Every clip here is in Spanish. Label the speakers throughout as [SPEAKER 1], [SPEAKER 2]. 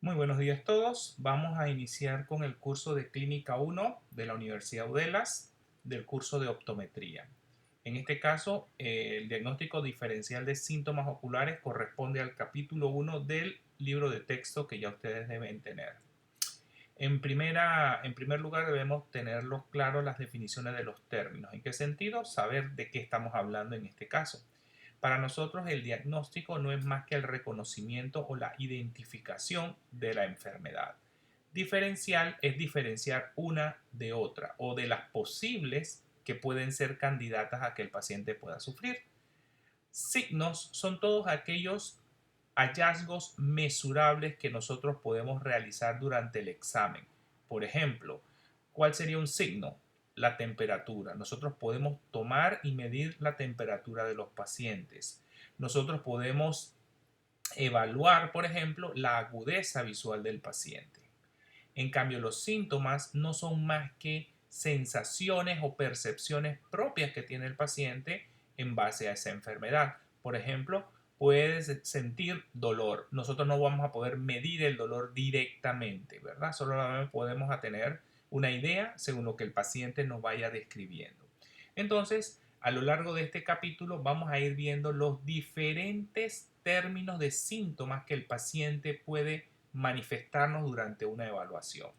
[SPEAKER 1] Muy buenos días a todos. Vamos a iniciar con el curso de Clínica 1 de la Universidad Uddelas del curso de optometría. En este caso, el diagnóstico diferencial de síntomas oculares corresponde al capítulo 1 del libro de texto que ya ustedes deben tener. En primer lugar, debemos tenerlos claros las definiciones de los términos. ¿En qué sentido? Saber de qué estamos hablando en este caso. Para nosotros el diagnóstico no es más que el reconocimiento o la identificación de la enfermedad. Diferencial es diferenciar una de otra o de las posibles que pueden ser candidatas a que el paciente pueda sufrir. Signos son todos aquellos hallazgos mesurables que nosotros podemos realizar durante el examen. Por ejemplo, ¿cuál sería un signo? La temperatura. Nosotros podemos tomar y medir la temperatura de los pacientes. Nosotros podemos evaluar, por ejemplo, la agudeza visual del paciente. En cambio, los síntomas no son más que sensaciones o percepciones propias que tiene el paciente en base a esa enfermedad. Por ejemplo, puedes sentir dolor. Nosotros no vamos a poder medir el dolor directamente, ¿verdad? Solo podemos tener una idea según lo que el paciente nos vaya describiendo. Entonces, a lo largo de este capítulo vamos a ir viendo los diferentes términos de síntomas que el paciente puede manifestarnos durante una evaluación.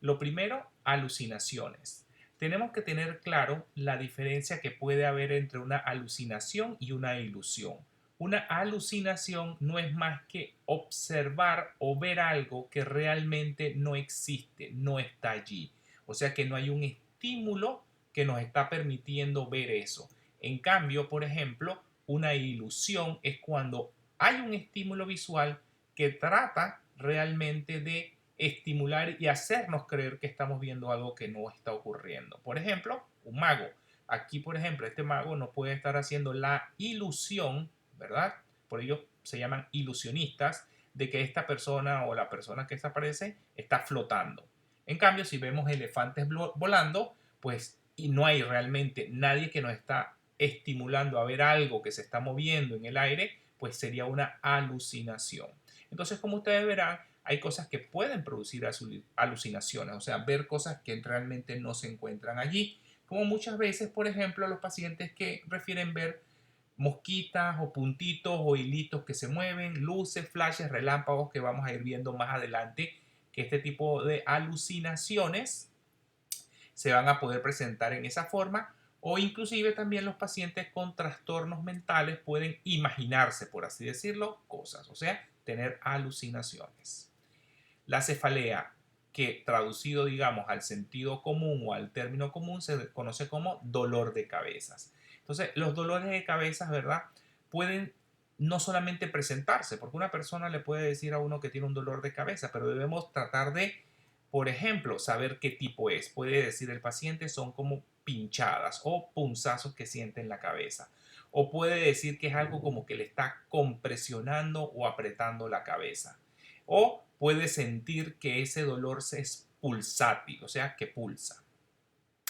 [SPEAKER 1] Lo primero, alucinaciones. Tenemos que tener claro la diferencia que puede haber entre una alucinación y una ilusión. Una alucinación no es más que observar o ver algo que realmente no existe, no está allí. O sea que no hay un estímulo que nos está permitiendo ver eso. En cambio, por ejemplo, una ilusión es cuando hay un estímulo visual que trata realmente de estimular y hacernos creer que estamos viendo algo que no está ocurriendo. Por ejemplo, un mago. Aquí, por ejemplo, este mago no puede estar haciendo la ilusión, ¿verdad? Por ello se llaman ilusionistas, de que esta persona o la persona que desaparece está flotando. En cambio, si vemos elefantes volando, pues y no hay realmente nadie que nos está estimulando a ver algo que se está moviendo en el aire, pues sería una alucinación. Entonces, como ustedes verán, hay cosas que pueden producir alucinaciones, o sea, ver cosas que realmente no se encuentran allí. Como muchas veces, por ejemplo, los pacientes que refieren ver mosquitas o puntitos o hilitos que se mueven, luces, flashes, relámpagos que vamos a ir viendo más adelante, que este tipo de alucinaciones se van a poder presentar en esa forma o inclusive también los pacientes con trastornos mentales pueden imaginarse, por así decirlo, cosas, o sea, tener alucinaciones. La cefalea, que traducido, digamos, al sentido común o al término común, se conoce como dolor de cabezas. Entonces, los dolores de cabezas, ¿verdad? Pueden no solamente presentarse, porque una persona le puede decir a uno que tiene un dolor de cabeza, pero debemos tratar de, por ejemplo, saber qué tipo es. Puede decir el paciente son como pinchadas o punzazos que siente en la cabeza. O puede decir que es algo como que le está compresionando o apretando la cabeza. O puede sentir que ese dolor es pulsátil, o sea, que pulsa.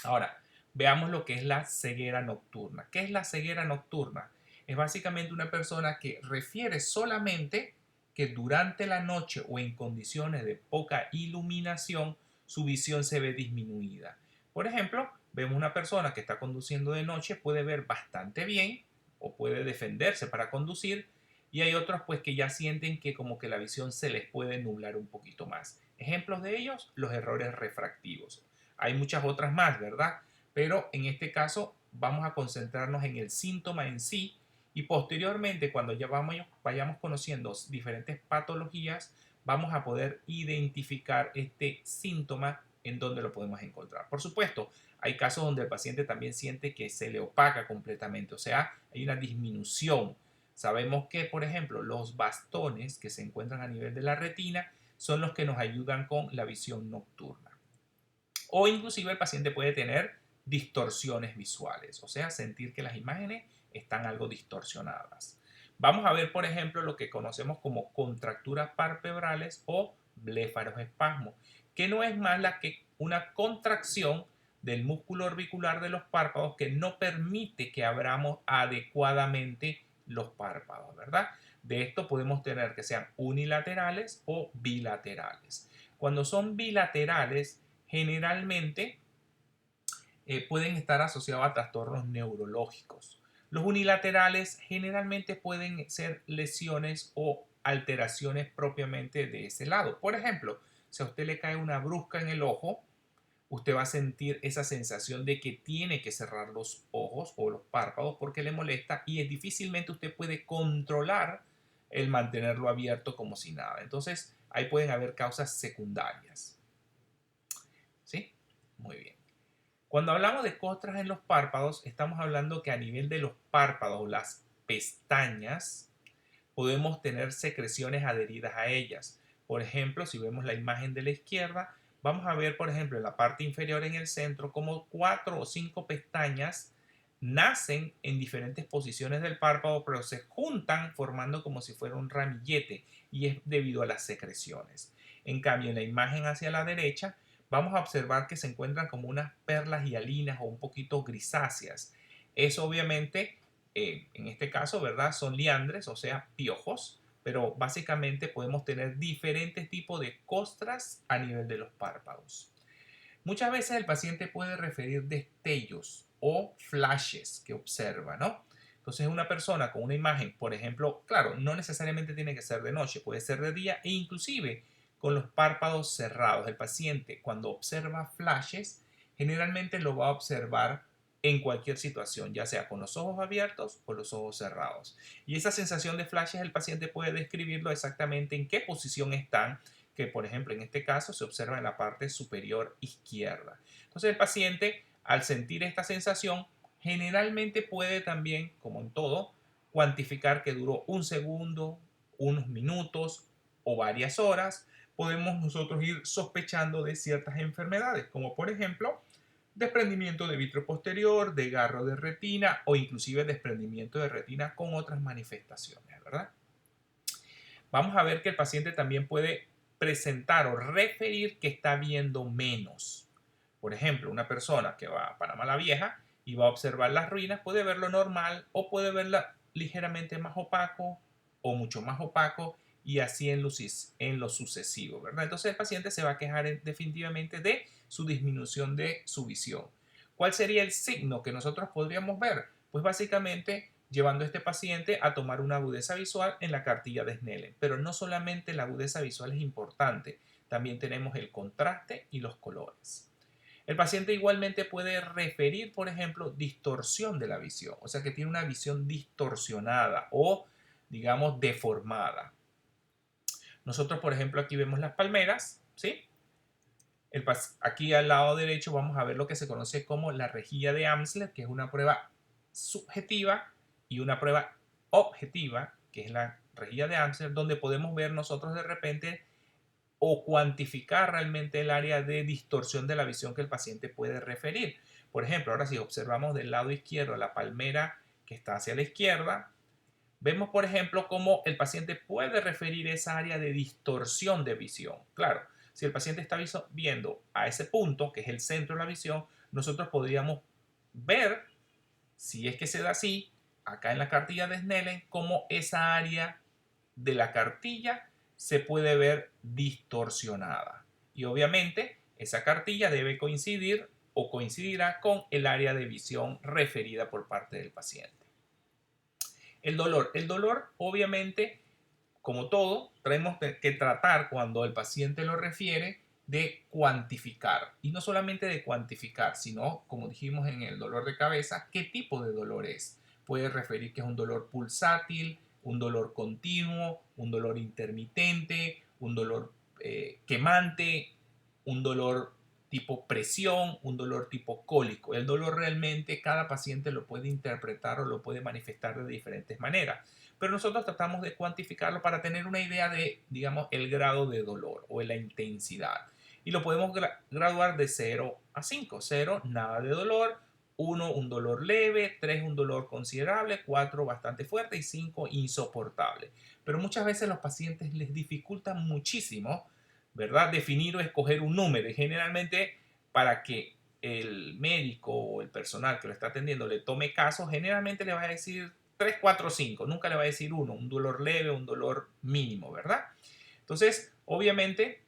[SPEAKER 1] Ahora, veamos lo que es la ceguera nocturna. ¿Qué es la ceguera nocturna? Es básicamente una persona que refiere solamente que durante la noche o en condiciones de poca iluminación su visión se ve disminuida. Por ejemplo, vemos una persona que está conduciendo de noche, puede ver bastante bien o puede defenderse para conducir, y hay otros pues que ya sienten que como que la visión se les puede nublar un poquito más. Ejemplos de ellos, los errores refractivos. Hay muchas otras más, ¿verdad? Pero en este caso vamos a concentrarnos en el síntoma en sí y posteriormente cuando ya vayamos conociendo diferentes patologías, vamos a poder identificar este síntoma en donde lo podemos encontrar. Por supuesto, hay casos donde el paciente también siente que se le opaca completamente, o sea, hay una disminución. Sabemos que, por ejemplo, los bastones que se encuentran a nivel de la retina son los que nos ayudan con la visión nocturna. O inclusive el paciente puede tener distorsiones visuales, o sea, sentir que las imágenes están algo distorsionadas. Vamos a ver, por ejemplo, lo que conocemos como contracturas palpebrales o blefaroespasmos, que no es más la que una contracción del músculo orbicular de los párpados que no permite que abramos adecuadamente los párpados, ¿verdad? De esto podemos tener que sean unilaterales o bilaterales. Cuando son bilaterales, generalmente pueden estar asociados a trastornos neurológicos. Los unilaterales generalmente pueden ser lesiones o alteraciones propiamente de ese lado. Por ejemplo, si a usted le cae una brusca en el ojo, usted va a sentir esa sensación de que tiene que cerrar los ojos o los párpados porque le molesta y es difícilmente usted puede controlar el mantenerlo abierto como si nada. Entonces, ahí pueden haber causas secundarias. ¿Sí? Muy bien. Cuando hablamos de costras en los párpados, estamos hablando que a nivel de los párpados, las pestañas, podemos tener secreciones adheridas a ellas. Por ejemplo, si vemos la imagen de la izquierda, vamos a ver, por ejemplo, en la parte inferior en el centro, como 4 o 5 pestañas nacen en diferentes posiciones del párpado, pero se juntan formando como si fuera un ramillete y es debido a las secreciones. En cambio, en la imagen hacia la derecha, vamos a observar que se encuentran como unas perlas hialinas o un poquito grisáceas. Eso obviamente, en este caso, ¿verdad? Son liandres, o sea, piojos, pero básicamente podemos tener diferentes tipos de costras a nivel de los párpados. Muchas veces el paciente puede referir destellos o flashes que observa, ¿no? Entonces una persona con una imagen, por ejemplo, claro, no necesariamente tiene que ser de noche, puede ser de día e inclusive con los párpados cerrados. El paciente cuando observa flashes generalmente lo va a observar en cualquier situación, ya sea con los ojos abiertos o los ojos cerrados. Y esa sensación de flashes el paciente puede describirlo exactamente en qué posición están, que por ejemplo en este caso se observa en la parte superior izquierda. Entonces el paciente al sentir esta sensación generalmente puede también, como en todo, cuantificar que duró un segundo, unos minutos o varias horas. Podemos nosotros ir sospechando de ciertas enfermedades, como por ejemplo desprendimiento de vitrio posterior, desgarro de retina o inclusive desprendimiento de retina con otras manifestaciones, ¿verdad? Vamos a ver que el paciente también puede presentar o referir que está viendo menos. Por ejemplo, una persona que va a Panamá la Vieja y va a observar las ruinas puede verlo normal o puede verla ligeramente más opaco o mucho más opaco y así en lo sucesivo, ¿verdad? Entonces el paciente se va a quejar definitivamente de su disminución de su visión. ¿Cuál sería el signo que nosotros podríamos ver? Pues básicamente llevando a este paciente a tomar una agudeza visual en la cartilla de Snellen. Pero no solamente la agudeza visual es importante, también tenemos el contraste y los colores. El paciente igualmente puede referir, por ejemplo, distorsión de la visión, o sea que tiene una visión distorsionada o, digamos, deformada. Nosotros, por ejemplo, aquí vemos las palmeras, ¿sí? Aquí al lado derecho vamos a ver lo que se conoce como la rejilla de Amsler, que es una prueba subjetiva y una prueba objetiva, que es la rejilla de Amsler, donde podemos ver nosotros de repente o cuantificar realmente el área de distorsión de la visión que el paciente puede referir. Por ejemplo, ahora si observamos del lado izquierdo la palmera que está hacia la izquierda, vemos por ejemplo cómo el paciente puede referir esa área de distorsión de visión. Claro, si el paciente está viendo a ese punto, que es el centro de la visión, nosotros podríamos ver, si es que se da así, acá en la cartilla de Snellen, cómo esa área de la cartilla se puede ver distorsionada. Y obviamente esa cartilla debe coincidir o coincidirá con el área de visión referida por parte del paciente. El dolor. El dolor, obviamente, como todo, tenemos que tratar cuando el paciente lo refiere de cuantificar. Y no solamente de cuantificar, sino, como dijimos en el dolor de cabeza, qué tipo de dolor es. Puede referir que es un dolor pulsátil, un dolor continuo, un dolor intermitente, un dolor quemante, un dolor tipo presión, un dolor tipo cólico. El dolor realmente cada paciente lo puede interpretar o lo puede manifestar de diferentes maneras, pero nosotros tratamos de cuantificarlo para tener una idea de, digamos, el grado de dolor o de la intensidad. Y lo podemos graduar de 0 a 5. 0, nada de dolor. 1, un dolor leve. 3, un dolor considerable. 4, bastante fuerte. Y 5, insoportable. Pero muchas veces los pacientes les dificulta muchísimo, ¿verdad?, definir o escoger un número. Y generalmente para que el médico o el personal que lo está atendiendo le tome caso, generalmente le va a decir 3, 4, 5. Nunca le va a decir 1, un dolor leve, un dolor mínimo, ¿verdad? Entonces, obviamente,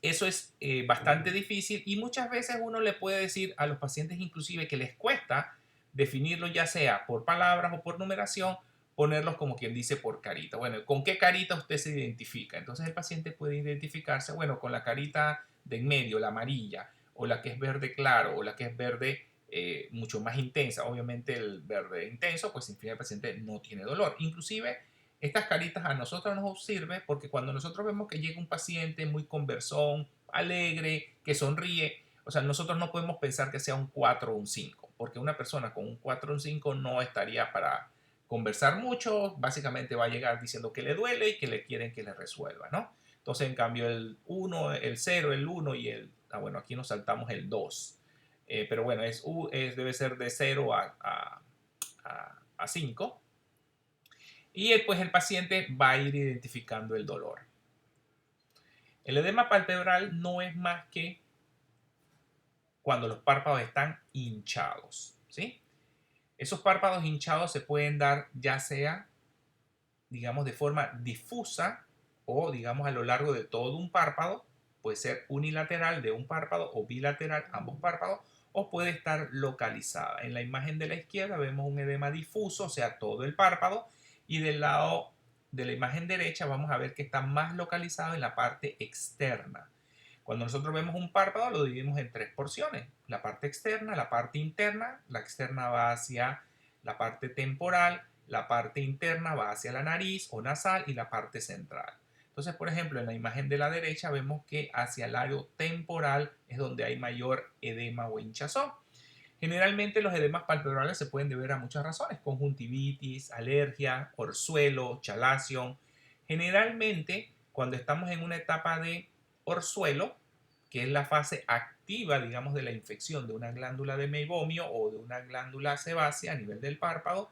[SPEAKER 1] eso es bastante difícil y muchas veces uno le puede decir a los pacientes inclusive que les cuesta definirlo, ya sea por palabras o por numeración, ponerlos como quien dice por carita. Bueno, ¿con qué carita usted se identifica? Entonces el paciente puede identificarse, bueno, con la carita de en medio, la amarilla, o la que es verde claro, o la que es verde mucho más intensa. Obviamente el verde intenso, pues significa que el paciente no tiene dolor. Inclusive estas caritas a nosotros nos sirve porque cuando nosotros vemos que llega un paciente muy conversón, alegre, que sonríe, o sea, nosotros no podemos pensar que sea un 4 o un 5, porque una persona con un 4 o un 5 no estaría para conversar mucho, básicamente va a llegar diciendo que le duele y que le quieren que le resuelva, ¿no? Entonces, en cambio, el 1, el 0, el 1 y el, bueno, aquí nos saltamos el 2. Pero bueno, debe ser de 0 a 5. Y pues el paciente va a ir identificando el dolor. El edema palpebral no es más que cuando los párpados están hinchados, ¿sí? Esos párpados hinchados se pueden dar ya sea, digamos, de forma difusa o, digamos, a lo largo de todo un párpado. Puede ser unilateral de un párpado o bilateral, ambos párpados, o puede estar localizada. En la imagen de la izquierda vemos un edema difuso, o sea, todo el párpado, y del lado de la imagen derecha vamos a ver que está más localizado en la parte externa. Cuando nosotros vemos un párpado lo dividimos en 3 porciones, la parte externa, la parte interna. La externa va hacia la parte temporal, la parte interna va hacia la nariz o nasal y la parte central. Entonces, por ejemplo, en la imagen de la derecha vemos que hacia el lado temporal es donde hay mayor edema o hinchazón. Generalmente los edemas palpebrales se pueden deber a muchas razones: conjuntivitis, alergia, orzuelo, chalación. Generalmente, cuando estamos en una etapa de orzuelo, que es la fase activa, digamos, de la infección de una glándula de meibomio o de una glándula sebácea a nivel del párpado,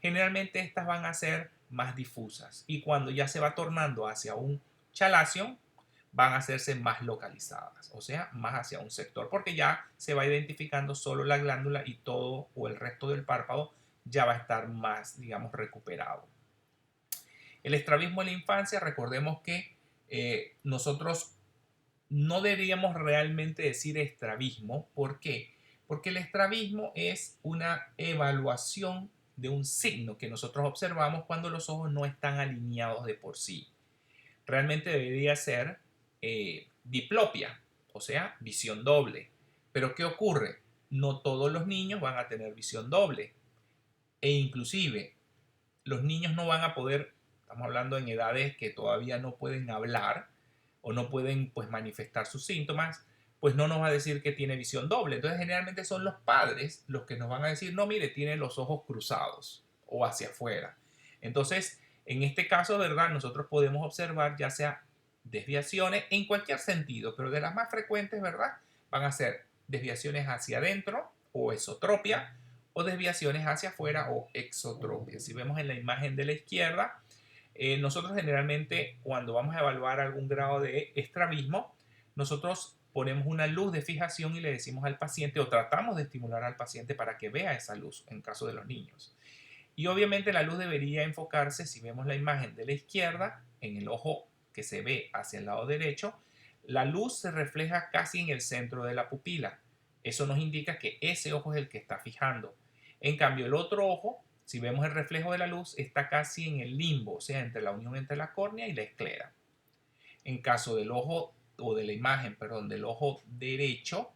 [SPEAKER 1] generalmente estas van a ser más difusas. Y cuando ya se va tornando hacia un chalación, van a hacerse más localizadas, o sea, más hacia un sector, porque ya se va identificando solo la glándula y todo o el resto del párpado ya va a estar más, digamos, recuperado. El estrabismo en la infancia, recordemos que nosotros no deberíamos realmente decir estrabismo. ¿Por qué? Porque el estrabismo es una evaluación de un signo que nosotros observamos cuando los ojos no están alineados de por sí. Realmente debería ser diplopia, o sea, visión doble. Pero ¿qué ocurre? No todos los niños van a tener visión doble. E inclusive los niños no van a poder, estamos hablando en edades que todavía no pueden hablar o no pueden pues manifestar sus síntomas, pues no nos va a decir que tiene visión doble. Entonces generalmente son los padres los que nos van a decir, no, mire, tiene los ojos cruzados o hacia afuera. Entonces, en este caso, ¿verdad? Nosotros podemos observar ya sea desviaciones en cualquier sentido, pero de las más frecuentes, ¿verdad? Van a ser desviaciones hacia adentro o esotropia, o desviaciones hacia afuera o exotropia. Si vemos en la imagen de la izquierda, nosotros generalmente cuando vamos a evaluar algún grado de estrabismo, nosotros ponemos una luz de fijación y le decimos al paciente o tratamos de estimular al paciente para que vea esa luz en caso de los niños. Y obviamente la luz debería enfocarse, si vemos la imagen de la izquierda, en el ojo que se ve hacia el lado derecho, la luz se refleja casi en el centro de la pupila. Eso nos indica que ese ojo es el que está fijando. En cambio, el otro ojo, si vemos el reflejo de la luz, está casi en el limbo, o sea, entre la unión entre la córnea y la esclera. En caso del ojo, o de la imagen, perdón, del ojo derecho,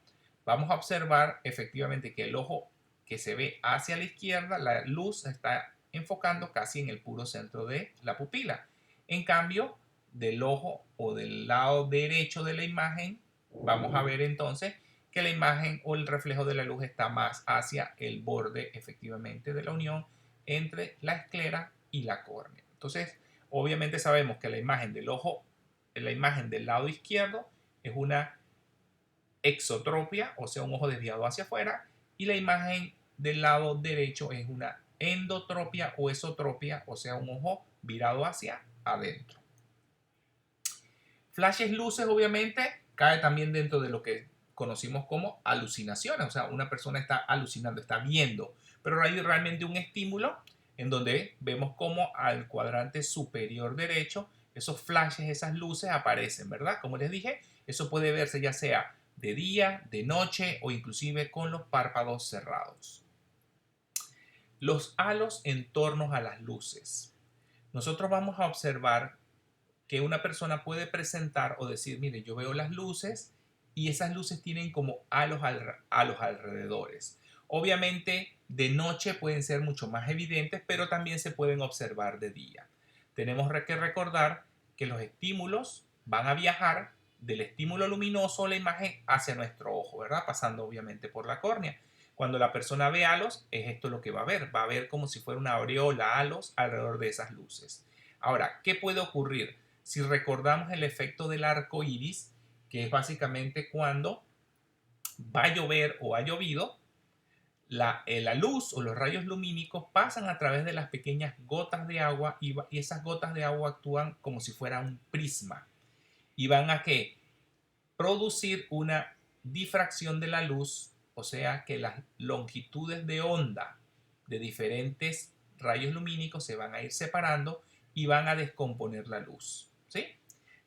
[SPEAKER 1] vamos a observar efectivamente que el ojo que se ve hacia la izquierda, la luz está enfocando casi en el puro centro de la pupila. En cambio, del ojo o del lado derecho de la imagen, vamos a ver entonces que la imagen o el reflejo de la luz está más hacia el borde efectivamente de la unión entre la esclera y la córnea. Entonces, obviamente sabemos que la imagen del ojo, la imagen del lado izquierdo es una exotropia, o sea, un ojo desviado hacia afuera, y la imagen del lado derecho es una endotropia o esotropia, o sea, un ojo virado hacia adentro. Flashes, luces, obviamente, cae también dentro de lo que conocimos como alucinaciones, o sea, una persona está alucinando, está viendo, pero hay realmente un estímulo en donde vemos cómo al cuadrante superior derecho esos flashes, esas luces aparecen, ¿verdad? Como les dije, eso puede verse ya sea de día, de noche o inclusive con los párpados cerrados. Los halos en torno a las luces. Nosotros vamos a observar que una persona puede presentar o decir, mire, yo veo las luces y esas luces tienen como halos a los alrededores. Obviamente de noche pueden ser mucho más evidentes, pero también se pueden observar de día. Tenemos que recordar que los estímulos van a viajar del estímulo luminoso o la imagen hacia nuestro ojo, ¿verdad? Pasando obviamente por la córnea. Cuando la persona ve halos, es esto lo que va a ver. Va a ver como si fuera una aureola halos alrededor de esas luces. Ahora, ¿qué puede ocurrir? Si recordamos el efecto del arco iris, que es básicamente cuando va a llover o ha llovido, la luz o los rayos lumínicos pasan a través de las pequeñas gotas de agua y esas gotas de agua actúan como si fuera un prisma y van a que producir una difracción de la luz, o sea que las longitudes de onda de diferentes rayos lumínicos se van a ir separando y van a descomponer la luz, ¿sí?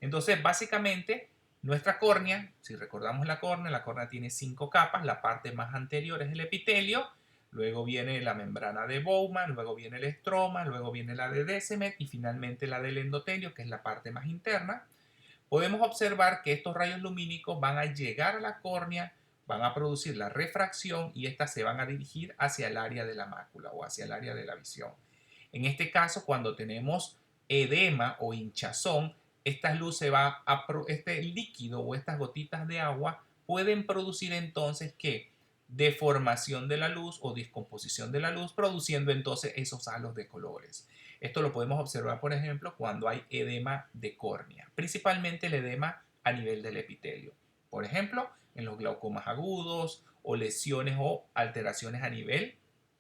[SPEAKER 1] Entonces, básicamente, nuestra córnea, si recordamos la córnea tiene 5 capas, la parte más anterior es el epitelio, luego viene la membrana de Bowman, luego viene el estroma, luego viene la de Descemet y finalmente la del endotelio, que es la parte más interna. Podemos observar que estos rayos lumínicos van a llegar a la córnea, van a producir la refracción y estas se van a dirigir hacia el área de la mácula o hacia el área de la visión. En este caso, cuando tenemos edema o hinchazón, estas luces este líquido o estas gotitas de agua pueden producir entonces ¿qué? Deformación de la luz o descomposición de la luz, produciendo entonces esos halos de colores. Esto lo podemos observar, por ejemplo, cuando hay edema de córnea, principalmente el edema a nivel del epitelio. Por ejemplo, en los glaucomas agudos o lesiones o alteraciones a nivel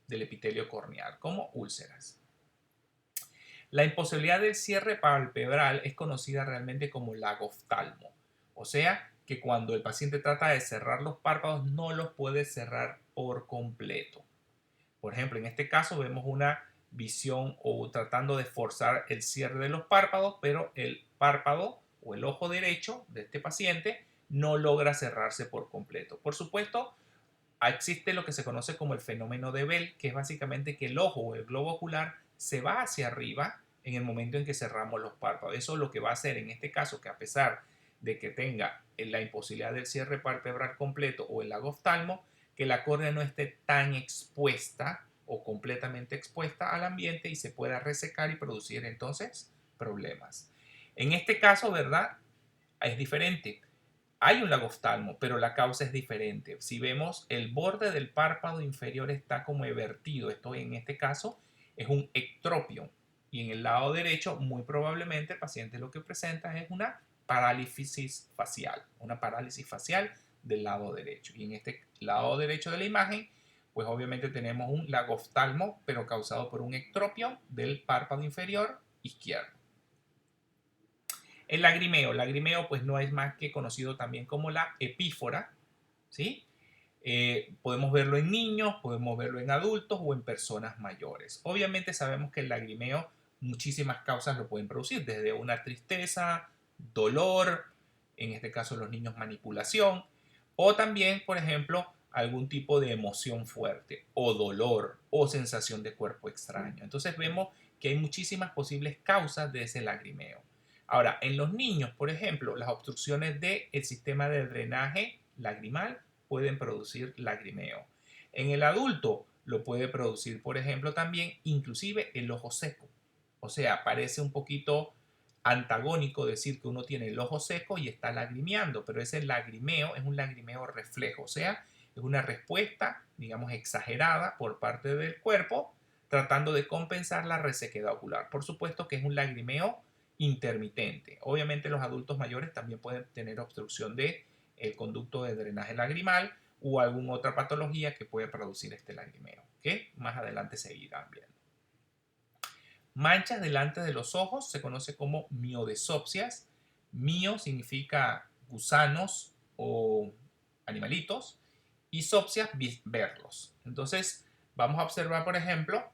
[SPEAKER 1] del epitelio corneal, como úlceras. La imposibilidad del cierre palpebral es conocida realmente como lagoftalmo, o sea que cuando el paciente trata de cerrar los párpados no los puede cerrar por completo. Por ejemplo, en este caso vemos una visión o tratando de forzar el cierre de los párpados, pero el párpado o el ojo derecho de este paciente no logra cerrarse por completo. Por supuesto, existe lo que se conoce como el fenómeno de Bell, que es básicamente que el ojo o el globo ocular se va hacia arriba en el momento en que cerramos los párpados. Eso es lo que va a hacer en este caso que a pesar de que tenga la imposibilidad del cierre palpebral completo o el lagoftalmo, que la córnea no esté tan expuesta o completamente expuesta al ambiente y se pueda resecar y producir entonces problemas. En este caso, ¿verdad? Es diferente. Hay un lagoftalmo, pero la causa es diferente. Si vemos, el borde del párpado inferior está como evertido. Esto en este caso es un ectropio. Y en el lado derecho, muy probablemente el paciente lo que presenta es una parálisis facial. Una parálisis facial del lado derecho. Y en este lado derecho de la imagen, pues obviamente tenemos un lagoftalmo, pero causado por un ectropio del párpado inferior izquierdo. El lagrimeo pues no es más que conocido también como la epífora, ¿sí? Podemos verlo en niños, podemos verlo en adultos o en personas mayores. Obviamente sabemos que el lagrimeo muchísimas causas lo pueden producir, desde una tristeza, dolor, en este caso los niños manipulación, o también, por ejemplo, algún tipo de emoción fuerte, o dolor, o sensación de cuerpo extraño. Entonces vemos que hay muchísimas posibles causas de ese lagrimeo. Ahora, en los niños, por ejemplo, las obstrucciones del sistema de drenaje lagrimal pueden producir lagrimeo. En el adulto lo puede producir, por ejemplo, también inclusive el ojo seco. O sea, parece un poquito antagónico decir que uno tiene el ojo seco y está lagrimeando, pero ese lagrimeo es un lagrimeo reflejo, o sea, es una respuesta, digamos, exagerada por parte del cuerpo tratando de compensar la resequedad ocular. Por supuesto que es un lagrimeo intermitente. Obviamente los adultos mayores también pueden tener obstrucción de el conducto de drenaje lagrimal o alguna otra patología que puede producir este lagrimeo, que más adelante seguirán viendo. Manchas delante de los ojos se conoce como miodesopsias. Mio significa gusanos o animalitos y sopsias verlos. Entonces vamos a observar, por ejemplo,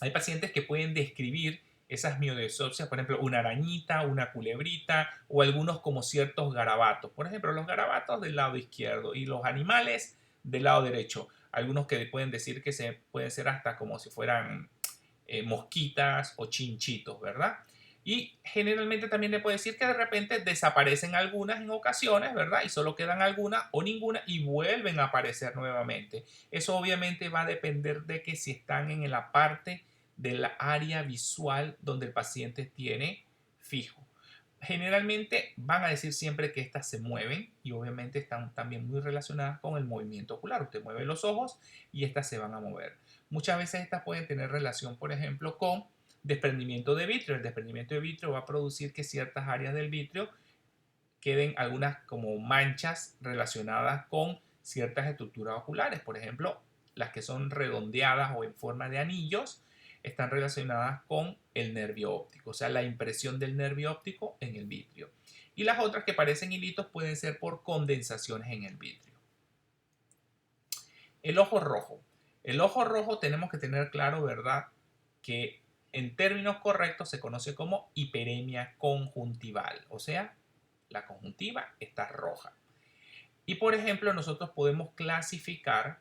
[SPEAKER 1] Hay pacientes que pueden describir esas miodeusopsias, por ejemplo, una arañita, una culebrita o algunos como ciertos garabatos. Por ejemplo, los garabatos del lado izquierdo y los animales del lado derecho. Algunos que pueden decir que se pueden ser hasta como si fueran mosquitas o chinchitos, ¿verdad? Y generalmente también le puede decir que de repente desaparecen algunas en ocasiones, ¿verdad? Y solo quedan algunas o ninguna y vuelven a aparecer nuevamente. Eso obviamente va a depender de que si están en la parte del área visual donde el paciente tiene fijo. Generalmente van a decir siempre que estas se mueven y obviamente están también muy relacionadas con el movimiento ocular. Usted mueve los ojos y estas se van a mover. Muchas veces estas pueden tener relación, por ejemplo, con desprendimiento de vitrio. El desprendimiento de vitrio va a producir que ciertas áreas del vitrio queden algunas como manchas relacionadas con ciertas estructuras oculares. Por ejemplo, las que son redondeadas o en forma de anillos están relacionadas con el nervio óptico, o sea, la impresión del nervio óptico en el vitrio. Y las otras que parecen hilitos pueden ser por condensaciones en el vitrio. El ojo rojo. El ojo rojo tenemos que tener claro, ¿verdad?, que en términos correctos se conoce como hiperemia conjuntival, o sea, la conjuntiva está roja. Y por ejemplo, nosotros podemos clasificar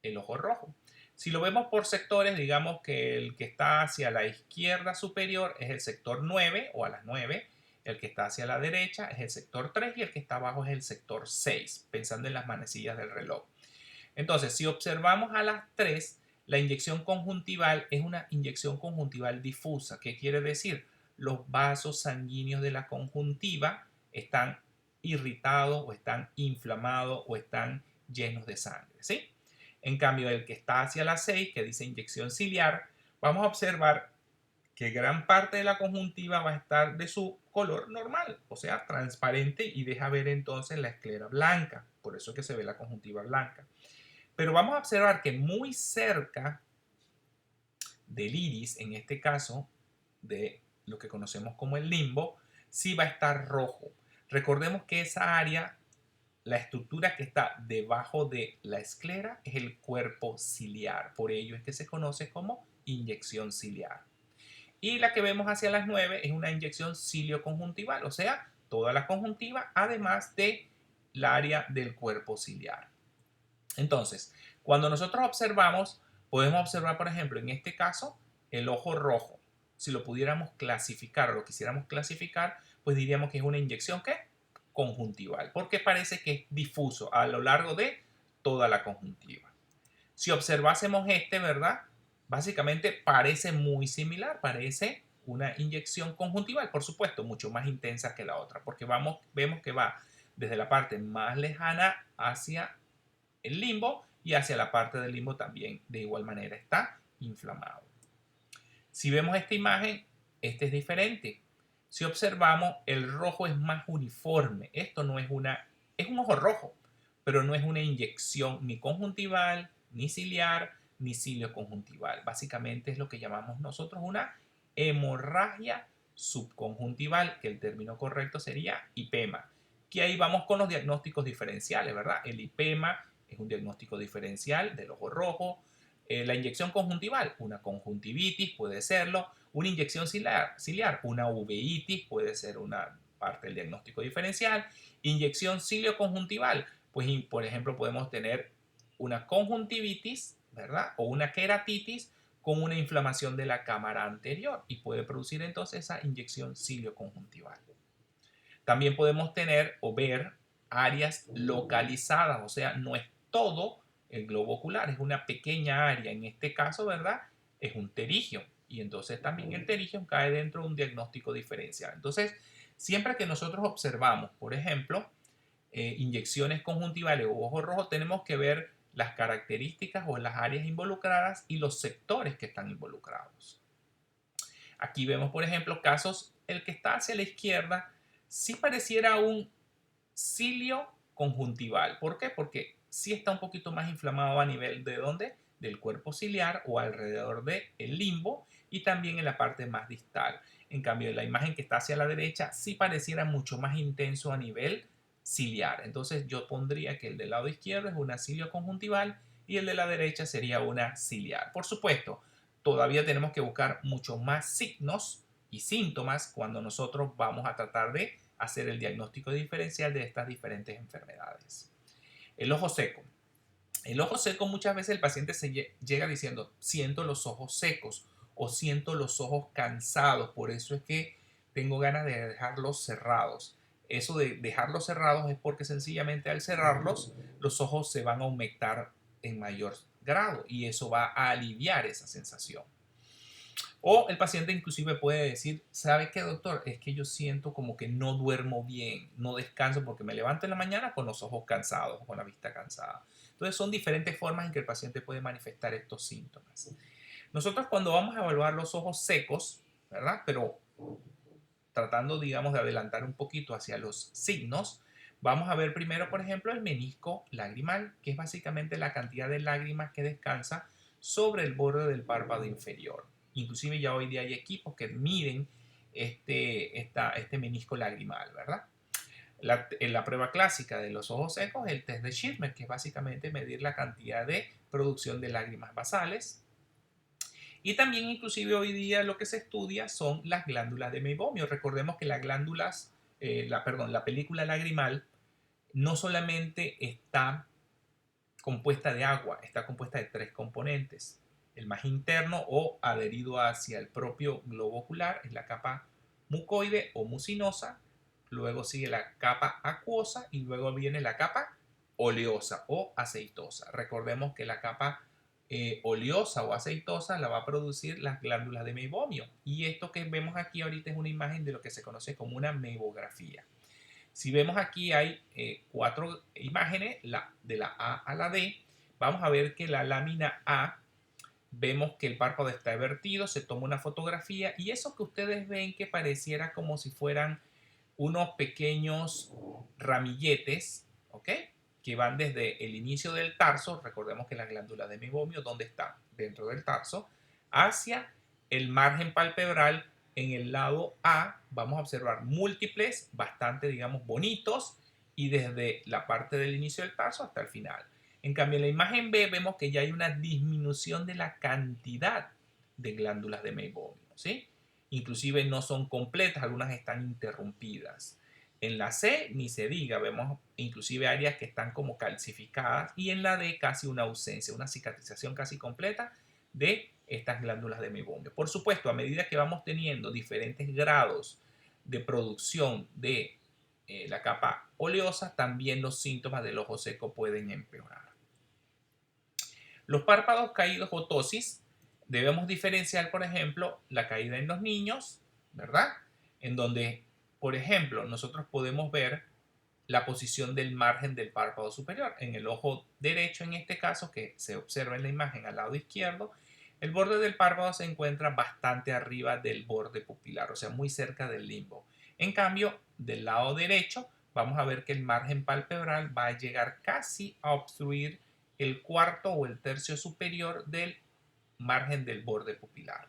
[SPEAKER 1] el ojo rojo. Si lo vemos por sectores, digamos que el que está hacia la izquierda superior es el sector 9 o a las 9, el que está hacia la derecha es el sector 3 y el que está abajo es el sector 6, pensando en las manecillas del reloj. Entonces, si observamos a las 3, la inyección conjuntival es una inyección conjuntival difusa. ¿Qué quiere decir? Los vasos sanguíneos de la conjuntiva están irritados o están inflamados o están llenos de sangre, ¿sí? En cambio, el que está hacia las 6, que dice inyección ciliar, vamos a observar que gran parte de la conjuntiva va a estar de su color normal, o sea, transparente y deja ver entonces la esclera blanca. Por eso es que se ve la conjuntiva blanca. Pero vamos a observar que muy cerca del iris, en este caso, de lo que conocemos como el limbo, sí va a estar rojo. Recordemos que esa área, la estructura que está debajo de la esclera, es el cuerpo ciliar. Por ello es que se conoce como inyección ciliar. Y la que vemos hacia las 9 es una inyección cilioconjuntival, o sea, toda la conjuntiva, además de la área del cuerpo ciliar. Entonces, cuando nosotros observamos, podemos observar, por ejemplo, en este caso, el ojo rojo. Si lo pudiéramos clasificar o lo quisiéramos clasificar, pues diríamos que es una inyección ¿qué? Conjuntival, porque parece que es difuso a lo largo de toda la conjuntiva. Si observásemos este, ¿verdad? Básicamente parece muy similar, parece una inyección conjuntival, por supuesto, mucho más intensa que la otra, porque vemos que va desde la parte más lejana hacia el limbo y hacia la parte del limbo también de igual manera está inflamado. Si vemos esta imagen, este es diferente. Si observamos, el rojo es más uniforme. Esto no es es un ojo rojo, pero no es una inyección ni conjuntival, ni ciliar, ni cilioconjuntival. Básicamente es lo que llamamos nosotros una hemorragia subconjuntival, que el término correcto sería hipema. Que ahí vamos con los diagnósticos diferenciales, ¿verdad? El hipema es un diagnóstico diferencial del ojo rojo. La inyección conjuntival, una conjuntivitis puede serlo. Una inyección ciliar, una uveitis puede ser una parte del diagnóstico diferencial. Inyección cilioconjuntival, pues por ejemplo podemos tener una conjuntivitis, ¿verdad? O una queratitis con una inflamación de la cámara anterior y puede producir entonces esa inyección cilioconjuntival. También podemos tener o ver áreas localizadas, o sea, no es todo el globo ocular, es una pequeña área. En este caso, ¿verdad? Es un pterigio y entonces también el pterigio cae dentro de un diagnóstico diferencial. Entonces, siempre que nosotros observamos, por ejemplo, inyecciones conjuntivales o ojo rojo, tenemos que ver las características o las áreas involucradas y los sectores que están involucrados. Aquí vemos, por ejemplo, casos, el que está hacia la izquierda sí pareciera un cilio conjuntival. ¿Por qué? Porque sí está un poquito más inflamado a nivel de ¿dónde? Del cuerpo ciliar o alrededor del limbo y también en la parte más distal. En cambio, la imagen que está hacia la derecha sí pareciera mucho más intenso a nivel ciliar. Entonces yo pondría que el del lado izquierdo es una cilio conjuntival y el de la derecha sería una ciliar. Por supuesto, todavía tenemos que buscar mucho más signos y síntomas cuando nosotros vamos a tratar de hacer el diagnóstico diferencial de estas diferentes enfermedades. El ojo seco. El ojo seco, muchas veces el paciente llega diciendo, siento los ojos secos o siento los ojos cansados, por eso es que tengo ganas de dejarlos cerrados. Eso de dejarlos cerrados es porque sencillamente al cerrarlos, los ojos se van a humectar en mayor grado y eso va a aliviar esa sensación. O el paciente inclusive puede decir, ¿sabe qué, doctor? Es que yo siento como que no duermo bien, no descanso porque me levanto en la mañana con los ojos cansados, con la vista cansada. Entonces son diferentes formas en que el paciente puede manifestar estos síntomas. Nosotros cuando vamos a evaluar los ojos secos, ¿verdad? Pero tratando, digamos, de adelantar un poquito hacia los signos, vamos a ver primero, por ejemplo, el menisco lagrimal, que es básicamente la cantidad de lágrimas que descansa sobre el borde del párpado inferior. Inclusive ya hoy día hay equipos que miden este menisco lagrimal, ¿verdad? En la prueba clásica de los ojos secos, el test de Schirmer, que es básicamente medir la cantidad de producción de lágrimas basales. Y también inclusive hoy día lo que se estudia son las glándulas de meibomio. Recordemos que las glándulas, la película lagrimal no solamente está compuesta de agua, está compuesta de tres componentes. El más interno o adherido hacia el propio globo ocular es la capa mucoide o mucinosa, luego sigue la capa acuosa y luego viene la capa oleosa o aceitosa. Recordemos que la capa oleosa o aceitosa la va a producir las glándulas de meibomio y esto que vemos aquí ahorita es una imagen de lo que se conoce como una meibografía. Si vemos aquí hay cuatro imágenes, de la A a la D. Vamos a ver que la lámina A, vemos que el párpado está vertido, se toma una fotografía y eso que ustedes ven que pareciera como si fueran unos pequeños ramilletes, ¿ok? Que van desde el inicio del tarso, recordemos que la glándula de meibomio, ¿dónde está? Dentro del tarso, hacia el margen palpebral. En el lado A vamos a observar múltiples, bastante, digamos, bonitos, y desde la parte del inicio del tarso hasta el final. En cambio, en la imagen B vemos que ya hay una disminución de la cantidad de glándulas de meibomio, ¿sí? Inclusive no son completas, algunas están interrumpidas. En la C ni se diga, vemos inclusive áreas que están como calcificadas y en la D casi una ausencia, una cicatrización casi completa de estas glándulas de meibomio. Por supuesto, a medida que vamos teniendo diferentes grados de producción de la capa oleosa, también los síntomas del ojo seco pueden empeorar. Los párpados caídos o tosis, debemos diferenciar, por ejemplo, la caída en los niños, ¿verdad? En donde, por ejemplo, nosotros podemos ver la posición del margen del párpado superior. En el ojo derecho, en este caso, que se observa en la imagen al lado izquierdo, el borde del párpado se encuentra bastante arriba del borde pupilar, o sea, muy cerca del limbo. En cambio, del lado derecho, vamos a ver que el margen palpebral va a llegar casi a obstruir el cuarto o el tercio superior del margen del borde pupilar.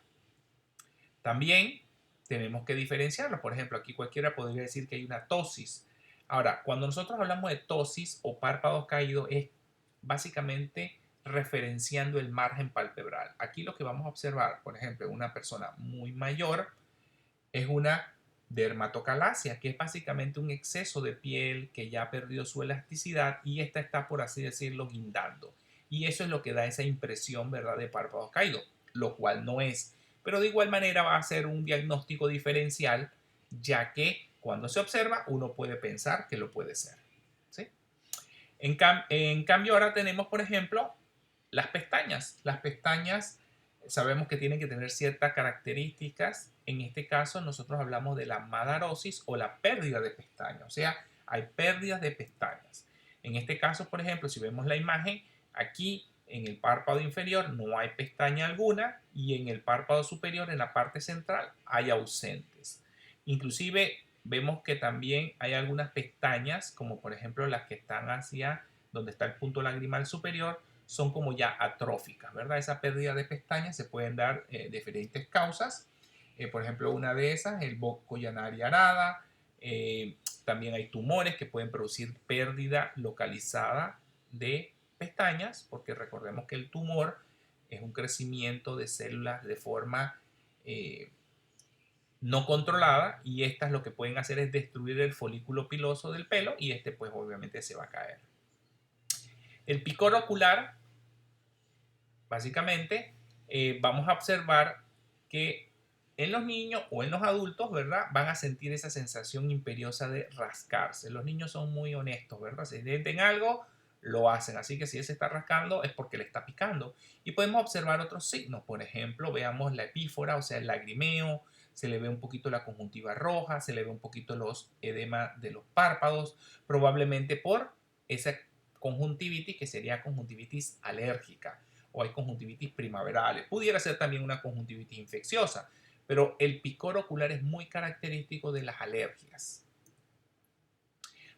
[SPEAKER 1] También tenemos que diferenciarlo. Por ejemplo, aquí cualquiera podría decir que hay una tosis. Ahora, cuando nosotros hablamos de tosis o párpados caídos, es básicamente referenciando el margen palpebral. Aquí lo que vamos a observar, por ejemplo, en una persona muy mayor, es una dermatocalasia, que es básicamente un exceso de piel que ya ha perdido su elasticidad y esta está, por así decirlo, guindando. Y eso es lo que da esa impresión, ¿verdad?, de párpados caídos, lo cual no es. Pero de igual manera va a ser un diagnóstico diferencial, ya que cuando se observa uno puede pensar que lo puede ser. ¿Sí? En cambio ahora tenemos, por ejemplo, las pestañas. Las pestañas sabemos que tienen que tener ciertas características. En este caso nosotros hablamos de la madarosis o la pérdida de pestañas. O sea, hay pérdidas de pestañas. En este caso, por ejemplo, si vemos la imagen, aquí en el párpado inferior no hay pestaña alguna y en el párpado superior, en la parte central, hay ausentes. Inclusive vemos que también hay algunas pestañas, como por ejemplo las que están hacia donde está el punto lagrimal superior, son como ya atróficas, ¿verdad? Esa pérdida de pestañas se pueden dar diferentes causas. Por ejemplo, una de esas, el Burkitt arada. También hay tumores que pueden producir pérdida localizada de pestañas, porque recordemos que el tumor es un crecimiento de células de forma no controlada, y estas lo que pueden hacer es destruir el folículo piloso del pelo, y este pues obviamente se va a caer. El picor ocular, básicamente, vamos a observar que en los niños o en los adultos, ¿verdad? Van a sentir esa sensación imperiosa de rascarse. Los niños son muy honestos, ¿verdad? Si sienten algo, lo hacen. Así que si él se está rascando es porque le está picando. Y podemos observar otros signos. Por ejemplo, veamos la epífora, o sea, el lagrimeo. Se le ve un poquito la conjuntiva roja, se le ve un poquito los edema de los párpados, probablemente por esa conjuntivitis que sería conjuntivitis alérgica, o hay conjuntivitis primaverales. Pudiera ser también una conjuntivitis infecciosa, pero el picor ocular es muy característico de las alergias.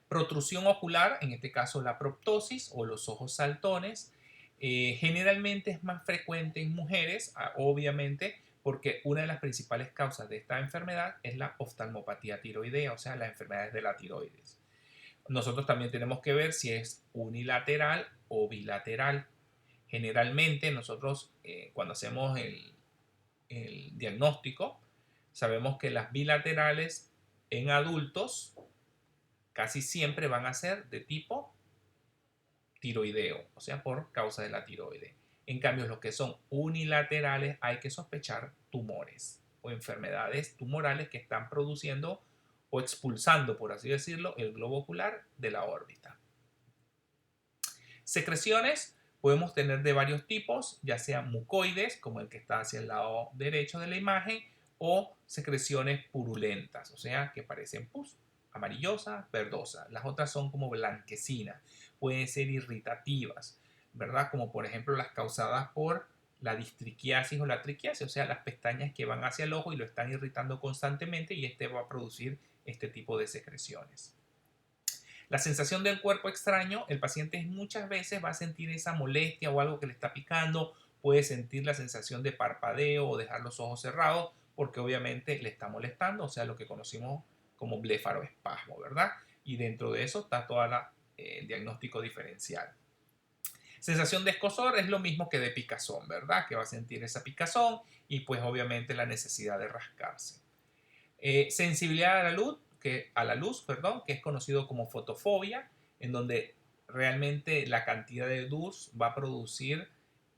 [SPEAKER 1] Protrusión ocular, en este caso la proptosis o los ojos saltones, generalmente es más frecuente en mujeres, obviamente, porque una de las principales causas de esta enfermedad es la oftalmopatía tiroidea, o sea, las enfermedades de la tiroides. Nosotros también tenemos que ver si es unilateral o bilateral. Generalmente nosotros cuando hacemos el diagnóstico, sabemos que las bilaterales en adultos casi siempre van a ser de tipo tiroideo, o sea, por causa de la tiroide. En cambio, los que son unilaterales hay que sospechar tumores o enfermedades tumorales que están produciendo o expulsando, por así decirlo, el globo ocular de la órbita. Secreciones podemos tener de varios tipos, ya sean mucoides, como el que está hacia el lado derecho de la imagen, o secreciones purulentas, o sea, que parecen pus, amarillosas, verdosas. Las otras son como blanquecinas, pueden ser irritativas, ¿verdad? Como por ejemplo las causadas por la distriquiasis o la triquiasis, o sea, las pestañas que van hacia el ojo y lo están irritando constantemente, y este va a producir este tipo de secreciones. La sensación del cuerpo extraño, el paciente muchas veces va a sentir esa molestia o algo que le está picando, puede sentir la sensación de parpadeo o dejar los ojos cerrados porque obviamente le está molestando, o sea, lo que conocimos como blefaroespasmo, ¿verdad? Y dentro de eso está todo el diagnóstico diferencial. Sensación de escozor es lo mismo que de picazón, ¿verdad? Que va a sentir esa picazón y pues obviamente la necesidad de rascarse. Sensibilidad a la luz, que es conocido como fotofobia, en donde realmente la cantidad de luz va a producir,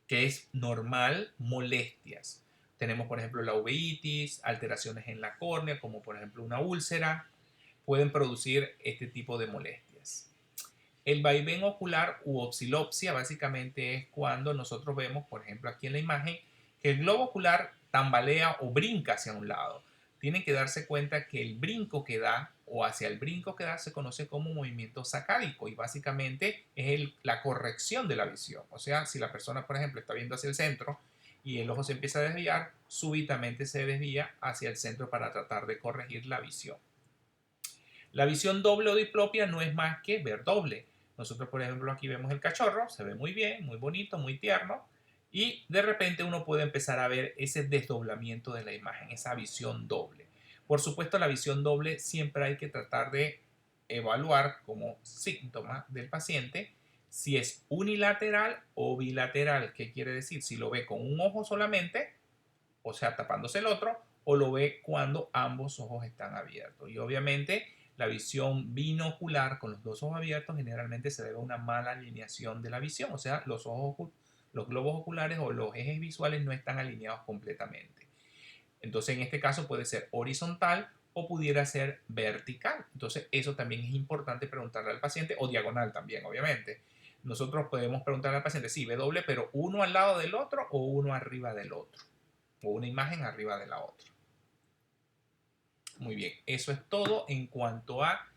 [SPEAKER 1] que es normal, molestias. Tenemos, por ejemplo, la uveitis, alteraciones en la córnea, como por ejemplo una úlcera, pueden producir este tipo de molestias. El vaivén ocular u oxilopsia básicamente es cuando nosotros vemos, por ejemplo, aquí en la imagen, que el globo ocular tambalea o brinca hacia un lado. Tienen que darse cuenta que el brinco que da o hacia el brinco que da se conoce como movimiento sacádico, y básicamente es la corrección de la visión. O sea, si la persona, por ejemplo, está viendo hacia el centro y el ojo se empieza a desviar, súbitamente se desvía hacia el centro para tratar de corregir la visión. La visión doble o diplopia no es más que ver doble. Nosotros, por ejemplo, aquí vemos el cachorro, se ve muy bien, muy bonito, muy tierno, y de repente uno puede empezar a ver ese desdoblamiento de la imagen, esa visión doble. Por supuesto, la visión doble siempre hay que tratar de evaluar como síntoma del paciente si es unilateral o bilateral. ¿Qué quiere decir? Si lo ve con un ojo solamente, o sea, tapándose el otro, o lo ve cuando ambos ojos están abiertos. Y obviamente la visión binocular con los dos ojos abiertos generalmente se debe a una mala alineación de la visión, o sea, los globos oculares o los ejes visuales no están alineados completamente. Entonces, en este caso puede ser horizontal o pudiera ser vertical. Entonces, eso también es importante preguntarle al paciente, o diagonal también, obviamente. Nosotros podemos preguntarle al paciente, sí, ve doble, pero uno al lado del otro o uno arriba del otro, o una imagen arriba de la otra. Muy bien, eso es todo en cuanto a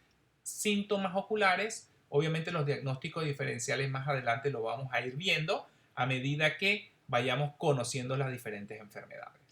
[SPEAKER 1] síntomas oculares. Obviamente los diagnósticos diferenciales más adelante lo vamos a ir viendo a medida que vayamos conociendo las diferentes enfermedades.